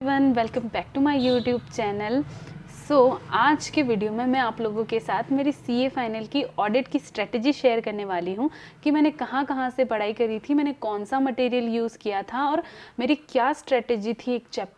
Everyone, welcome back to my YouTube channel. आज के video में मैं आप लोगों के साथ मेरी सीए फाइनल की ऑडिट की स्ट्रेटजी शेयर करने वाली हूं कि मैंने कहां से पढ़ाई करी थी, मैंने कौन सा मटेरियल यूज़ किया था और मेरी क्या स्ट्रेटजी थी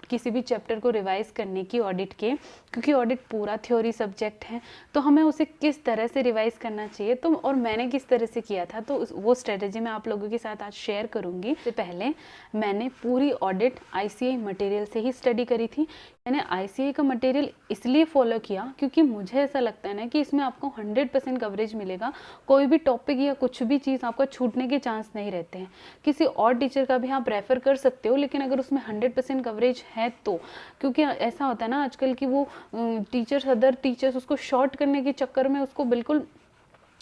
किसी भी चैप्टर को रिवाइज करने की ऑडिट के, क्योंकि ऑडिट पूरा थ्योरी सब्जेक्ट है तो हमें उसे किस तरह से रिवाइज करना चाहिए तो और मैंने किस तरह से किया था, तो वो स्ट्रेटजी मैं आप लोगों के साथ आज शेयर करूँगी। इससे पहले मैंने पूरी ऑडिट आईसीएआई मटेरियल से ही स्टडी करी थी। मैंने आईसीएआई का मटेरियल इसलिए फॉलो किया क्योंकि मुझे ऐसा लगता है ना कि इसमें आपको 100% कवरेज मिलेगा। कोई भी टॉपिक या कुछ भी चीज़ आपका छूटने के चांस नहीं रहते हैं। किसी और टीचर का भी आप रेफ़र कर सकते हो, लेकिन अगर उसमें 100% कवरेज है तो, क्योंकि ऐसा होता है ना आजकल की वो टीचर्स अदर टीचर्स उसको शॉर्ट करने के चक्कर में उसको बिल्कुल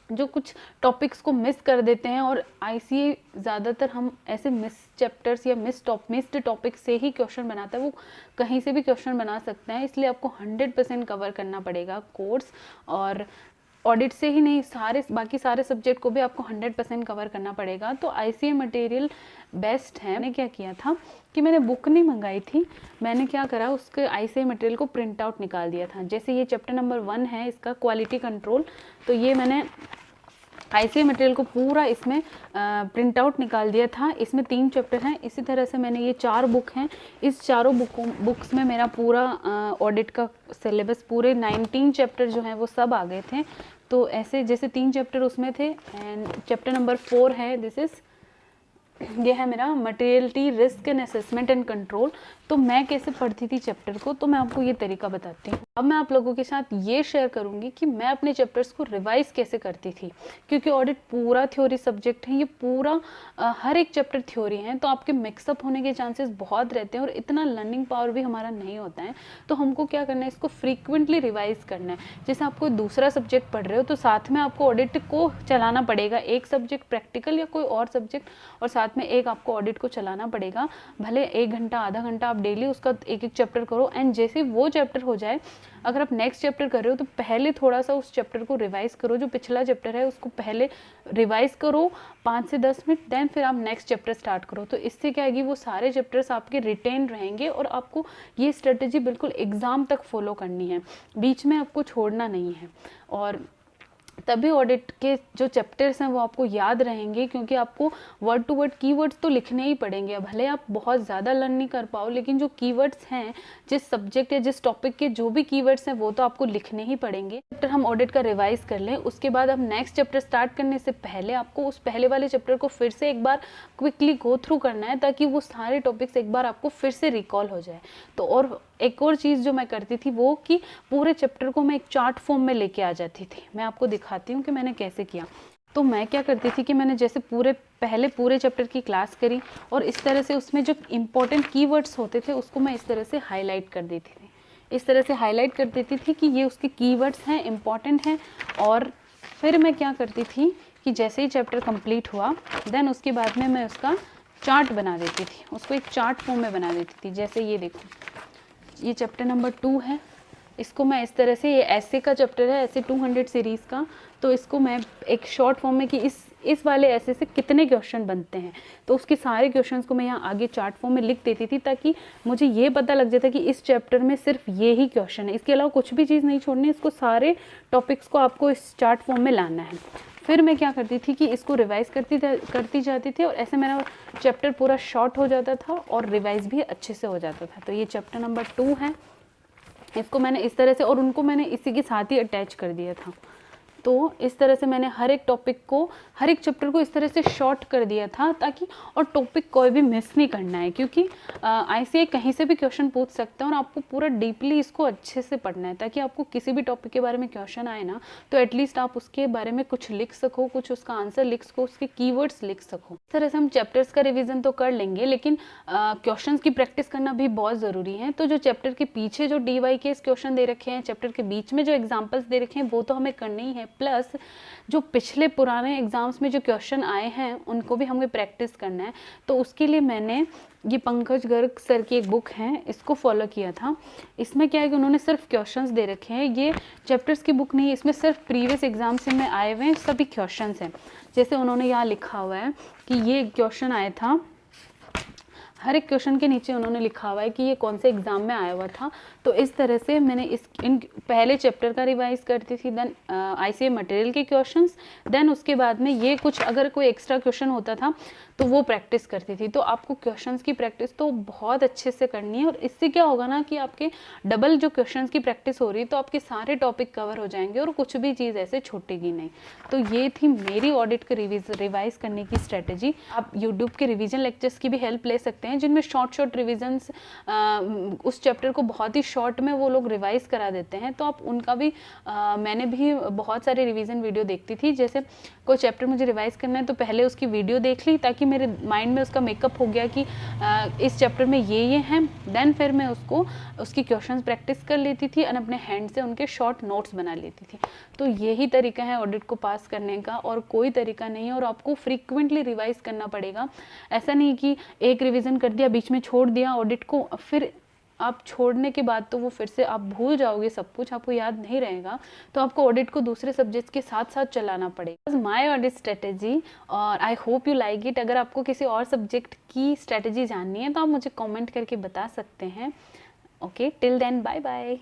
जो कुछ टॉपिक्स को मिस कर देते हैं। और आईसीए ज़्यादातर हम ऐसे मिस चैप्टर्स या मिस्ड टॉपिक से ही क्वेश्चन बनाता है, वो कहीं से भी क्वेश्चन बना सकते हैं। इसलिए आपको 100% कवर करना पड़ेगा कोर्स, और ऑडिट से ही नहीं बाकी सारे सब्जेक्ट को भी आपको 100% कवर करना पड़ेगा। तो आईसीए मटेरियल बेस्ट है। मैंने क्या किया था कि मैंने बुक नहीं मंगाई थी, मैंने क्या करा उसके आईसीए मटेरियल को प्रिंट आउट निकाल दिया था। जैसे ये चैप्टर नंबर 1 है इसका क्वालिटी कंट्रोल, तो ये मैंने आईसीए मटेरियल को पूरा इसमें प्रिंट आउट निकाल दिया था। इसमें 3 चैप्टर हैं। इसी तरह से मैंने ये 4 बुक हैं, इस चारों बुक्स में मेरा पूरा ऑडिट का सिलेबस पूरे 19 चैप्टर जो हैं वो सब आ गए थे। तो ऐसे जैसे 3 चैप्टर उसमें थे, एंड चैप्टर नंबर 4 है ये है मेरा materiality risk and assessment and control. तो मैं कैसे पढ़ती थी चैप्टर को, तो मैं आपको ये तरीका बताती हूँ। अब मैं आप लोगों के साथ ये शेयर करूँगी कि मैं अपने चैप्टर्स को रिवाइज कैसे करती थी, क्योंकि ऑडिट पूरा थ्योरी सब्जेक्ट है, ये पूरा हर एक चैप्टर थ्योरी है, तो आपके मिक्सअप होने के चांसेस बहुत रहते हैं और इतना लर्निंग पावर भी हमारा नहीं होता है। तो हमको क्या करना है, इसको फ्रीक्वेंटली रिवाइज करना है। जैसे आप कोई दूसरा सब्जेक्ट पढ़ रहे हो तो साथ में आपको ऑडिट को चलाना पड़ेगा, एक सब्जेक्ट प्रैक्टिकल या कोई और सब्जेक्ट, और साथ में एक आपको ऑडिट को चलाना पड़ेगा। भले 1 घंटा आधा घंटा आप डेली उसका एक चैप्टर करो, एंड जैसे वो चैप्टर हो जाए, अगर आप नेक्स्ट चैप्टर कर रहे हो तो पहले थोड़ा सा उस चैप्टर को रिवाइज करो, जो पिछला चैप्टर है उसको पहले रिवाइज करो 5 से 10 मिनट, देन फिर आप नेक्स्ट चैप्टर स्टार्ट करो। तो इससे क्या है, वो सारे चैप्टर्स आपके रिटेन रहेंगे और आपको ये स्ट्रेटजी बिल्कुल एग्जाम तक फॉलो करनी है, बीच में आपको छोड़ना नहीं है। और तभी ऑडिट के जो चैप्टर्स हैं वो आपको याद रहेंगे, क्योंकि आपको वर्ड टू वर्ड कीवर्ड्स तो लिखने ही पड़ेंगे। भले आप बहुत ज़्यादा लर्न नहीं कर पाओ, लेकिन जो कीवर्ड्स हैं, जिस सब्जेक्ट या जिस टॉपिक के जो भी कीवर्ड्स हैं वो तो आपको लिखने ही पड़ेंगे। चैप्टर हम ऑडिट का रिवाइज कर लें, उसके बाद अब नेक्स्ट चैप्टर स्टार्ट करने से पहले आपको उस पहले वाले चैप्टर को फिर से एक बार क्विकली गो थ्रू करना है, ताकि वो सारे टॉपिक्स एक बार आपको फिर से रिकॉल हो जाए। तो और एक और चीज़ जो मैं करती थी वो कि पूरे चैप्टर को मैं एक चार्ट फॉर्म में लेके आ जाती थी। मैं आपको दिखाती हूँ कि मैंने कैसे किया। तो मैं क्या करती थी कि मैंने जैसे पहले पूरे चैप्टर की क्लास करी, और इस तरह से उसमें जो इम्पोर्टेंट कीवर्ड्स होते थे उसको मैं इस तरह से हाईलाइट कर देती थी, इस तरह से हाईलाइट कर देती थी कि ये उसके कीवर्ड्स हैं, इम्पॉर्टेंट हैं। और फिर मैं क्या करती थी कि जैसे ही चैप्टर कंप्लीट हुआ, देन उसके बाद में मैं उसका चार्ट बना देती थी, उसको एक चार्ट फॉर्म में बना देती थी। जैसे ये देखो, ये चैप्टर नंबर 2 है, इसको मैं इस तरह से, ये ऐसे का चैप्टर है, ऐसे 200 सीरीज़ का, तो इसको मैं एक शॉर्ट फॉर्म में कि इस वाले ऐसे से कितने क्वेश्चन बनते हैं, तो उसके सारे क्वेश्चंस को मैं यहाँ आगे चार्ट फॉर्म में लिख देती थी, ताकि मुझे ये पता लग जाता कि इस चैप्टर में सिर्फ ये ही क्वेश्चन है, इसके अलावा कुछ भी चीज़ नहीं छोड़नी, इसको सारे टॉपिक्स को आपको इस चार्ट फॉर्म में लाना है। फिर मैं क्या करती थी कि इसको रिवाइज करती जाती थी, और ऐसे मेरा चैप्टर पूरा शॉर्ट हो जाता था और रिवाइज भी अच्छे से हो जाता था। तो ये चैप्टर नंबर 2 है, इसको मैंने इस तरह से, और उनको मैंने इसी के साथ ही अटैच कर दिया था। तो इस तरह से मैंने हर एक टॉपिक को, हर एक चैप्टर को इस तरह से शॉर्ट कर दिया था, ताकि और टॉपिक कोई भी मिस नहीं करना है, क्योंकि आईसीए कहीं से भी क्वेश्चन पूछ सकता है और आपको पूरा डीपली इसको अच्छे से पढ़ना है, ताकि आपको किसी भी टॉपिक के बारे में क्वेश्चन आए ना, तो एटलीस्ट आप उसके बारे में कुछ लिख सको, कुछ उसका आंसर लिख सको, उसके कीवर्ड्स लिख सको। इस तरह से हम चैप्टर्स का रिविजन तो कर लेंगे, लेकिन क्वेश्चन की प्रैक्टिस करना भी बहुत ज़रूरी है। तो जो चैप्टर के पीछे जो DYK क्वेश्चन दे रखे हैं, चैप्टर के बीच में जो एग्जाम्पल्स दे रखे हैं, वो तो हमें करने ही है, प्लस जो पिछले पुराने एग्जाम्स में जो क्वेश्चन आए हैं उनको भी हमें प्रैक्टिस करना है। तो उसके लिए मैंने ये पंकज गर्ग सर की एक बुक है, इसको फॉलो किया था। इसमें क्या है कि उन्होंने सिर्फ क्वेश्चंस दे रखे हैं, ये चैप्टर्स की बुक नहीं है, इसमें सिर्फ प्रीवियस एग्जाम से में आए हुए सभी क्वेश्चंस हैं। जैसे उन्होंने यहाँ लिखा हुआ है कि ये क्वेश्चन आया था, हर एक क्वेश्चन के नीचे उन्होंने लिखा हुआ है कि ये कौन से एग्जाम में आया हुआ था। तो इस तरह से मैंने इन पहले चैप्टर का रिवाइज करती थी, देन आईसीए मटेरियल के क्वेश्चंस, देन उसके बाद में ये कुछ अगर कोई एक्स्ट्रा क्वेश्चन होता था तो वो प्रैक्टिस करती थी। तो आपको क्वेश्चंस की प्रैक्टिस तो बहुत अच्छे से करनी है, और इससे क्या होगा ना कि आपके डबल जो क्वेश्चंस की प्रैक्टिस हो रही है तो आपके सारे टॉपिक कवर हो जाएंगे और कुछ भी चीज़ ऐसे छूटेगी नहीं। तो ये थी मेरी ऑडिट के रिवाइज करने की स्ट्रेटेजी। आप यूट्यूब के रिवीजन लेक्चर्स की भी हेल्प ले सकते हैं, जिनमें शॉर्ट रिविजन्स उस चैप्टर को बहुत ही शॉर्ट में वो लोग रिवाइज करा देते हैं। तो आप उनका भी मैंने भी बहुत सारे रिवीजन वीडियो देखती थी। जैसे कोई चैप्टर मुझे रिवाइज करना है तो पहले उसकी वीडियो देख ली, ताकि मेरे माइंड में उसका मेकअप हो गया कि इस चैप्टर में ये हैं। देन फिर मैं उसकी क्वेश्चंस प्रैक्टिस कर लेती थी और अपने हैंड से उनके शॉर्ट नोट्स बना लेती थी। तो यही तरीका है ऑडिट को पास करने का, और कोई तरीका नहीं है। और आपको फ्रीक्वेंटली रिवाइज करना पड़ेगा। ऐसा नहीं कि एक रिवीजन कर दिया, बीच में छोड़ दिया ऑडिट को, फिर आप छोड़ने के बाद तो वो फिर से आप भूल जाओगे, सब कुछ आपको याद नहीं रहेगा। तो आपको ऑडिट को दूसरे सब्जेक्ट्स के साथ साथ चलाना पड़ेगा। माय ऑडिट स्ट्रेटेजी, और I hope you like it. अगर आपको किसी और सब्जेक्ट की स्ट्रेटेजी जाननी है तो आप मुझे कमेंट करके बता सकते हैं। Okay, till then bye bye.